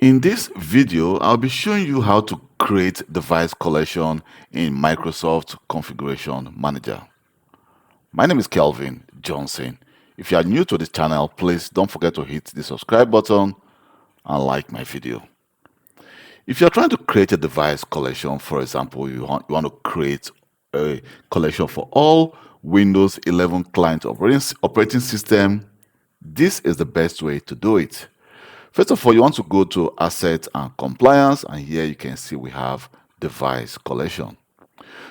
In this video, I'll be showing you how to create device collection in Microsoft Configuration Manager. My name is Kelvin Johnson. If you are new to this channel, please don't forget to hit the subscribe button and like my video. If you're trying to create a device collection, for example, you want to create a collection for all Windows 11 client operating system, this is the best way to do it. First of all, you want to go to Assets and Compliance, and here you can see we have Device Collection.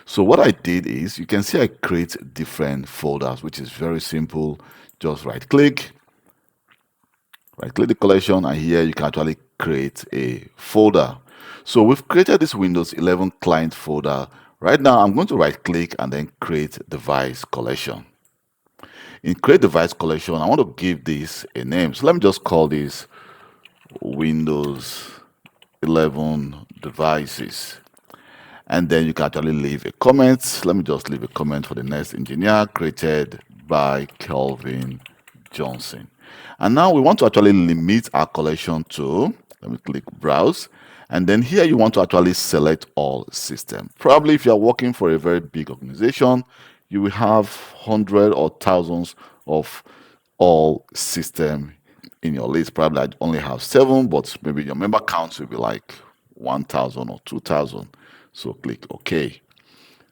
So what I did is, you can see I create different folders, which is very simple. Just right-click the collection, and here you can actually create a folder. So we've created this Windows 11 client folder. Right now, I'm going to right-click and then create Device Collection. In Create Device Collection, I want to give this a name. So let me just call this Windows 11 devices, and then you can actually leave a comment. Let me just leave a comment for the next engineer, created by Kelvin Johnson. And now we want to actually limit our collection to, let me click browse, and then here you want to actually select all system. Probably if you are working for a very big organization, you will have hundreds or thousands of all system in your list. Probably I only have 7, but maybe your member count will be like 1,000 or 2,000. So click OK.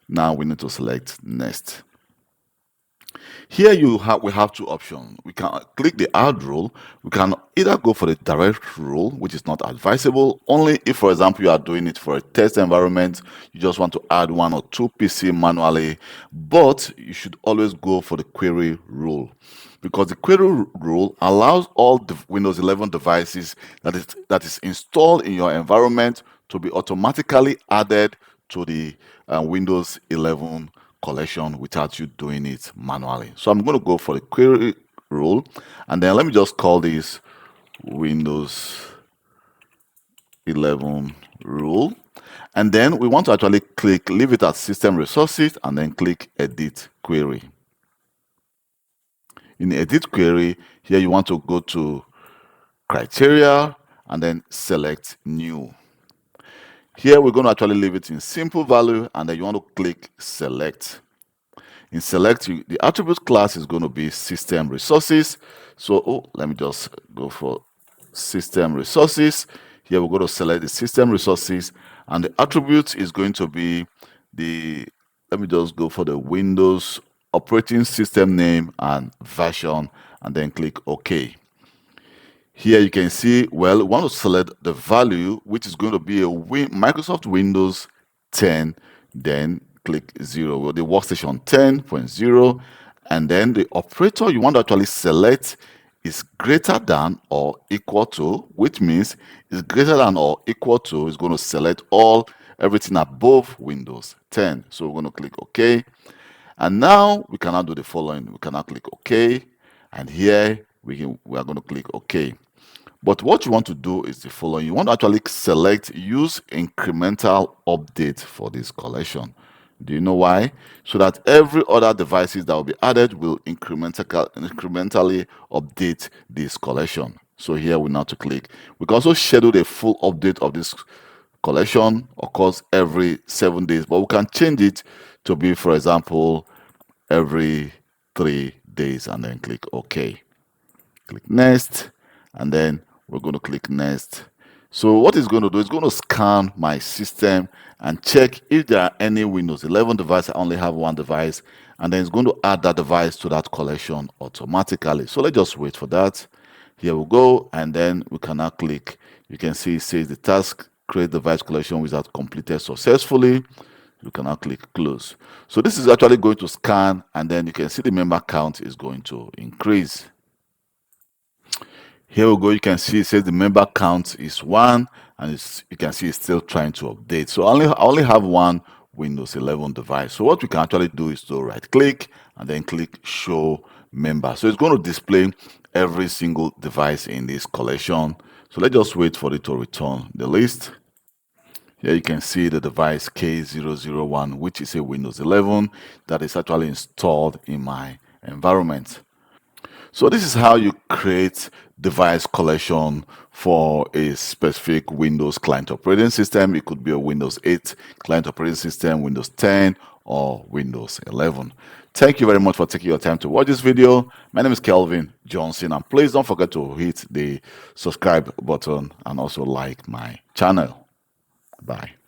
Now we need to select Next. Here we have two options. We can click the Add rule. We can either go for the direct rule, which is not advisable. Only if, for example, you are doing it for a test environment, you just want to add 1 or 2 PC manually. But you should always go for the query rule, because the query rule allows all the Windows 11 devices that is installed in your environment to be automatically added to the Windows 11 collection without you doing it manually. So I'm going to go for the query rule, and then let me just call this Windows 11 rule. And then we want to actually leave it at System Resources, and then click Edit Query. In Edit Query, here you want to go to Criteria and then select New. Here we're going to actually leave it in simple value, and then you want to click Select. In Select, the attribute class is going to be System Resources. So let me just go for System Resources. Here we're going to select the System Resources, and the attribute is going to be let me just go for the Windows operating system name and version, and then click OK. Here you can see, well, we want to select the value, which is going to be a Microsoft Windows 10, then click 0, the workstation 10.0, and then the operator you want to actually select is greater than or equal to, which means is greater than or equal to is going to select everything above Windows 10. So we're going to click OK. And now we can now do the following. We can now click OK, and here we are going to click OK. But what you want to do is the following. You want to actually select Use Incremental Update for this collection. Do you know why? So that every other devices that will be added will incrementally update this collection. So here we now to click. We can also schedule a full update of this collection, of course, every 7 days, but we can change it to be, for example, every 3 days, and then click OK. Click Next, and then we're going to click Next. So what it's going to do is going to scan my system and check if there are any Windows 11 device. I only have 1 device, and then it's going to add that device to that collection automatically. So let's just wait for that. Here we go, and then we can now click. You can see it says the task create device collection was completed successfully. You can now click Close. So this is actually going to scan, and then you can see the member count is going to increase. Here we go. You can see it says the member count is 1, and you can see it's still trying to update. So I only have 1 Windows 11 device. So what we can actually do is to right-click and then click Show Member. So it's going to display every single device in this collection. So let's just wait for it to return the list. Here you can see the device K001, which is a Windows 11 that is actually installed in my environment. So this is how you create device collection for a specific Windows client operating system. It could be a Windows 8 client operating system, Windows 10, or Windows 11. Thank you very much for taking your time to watch this video. My name is Kelvin Johnson, and please don't forget to hit the subscribe button and also like my channel. Bye.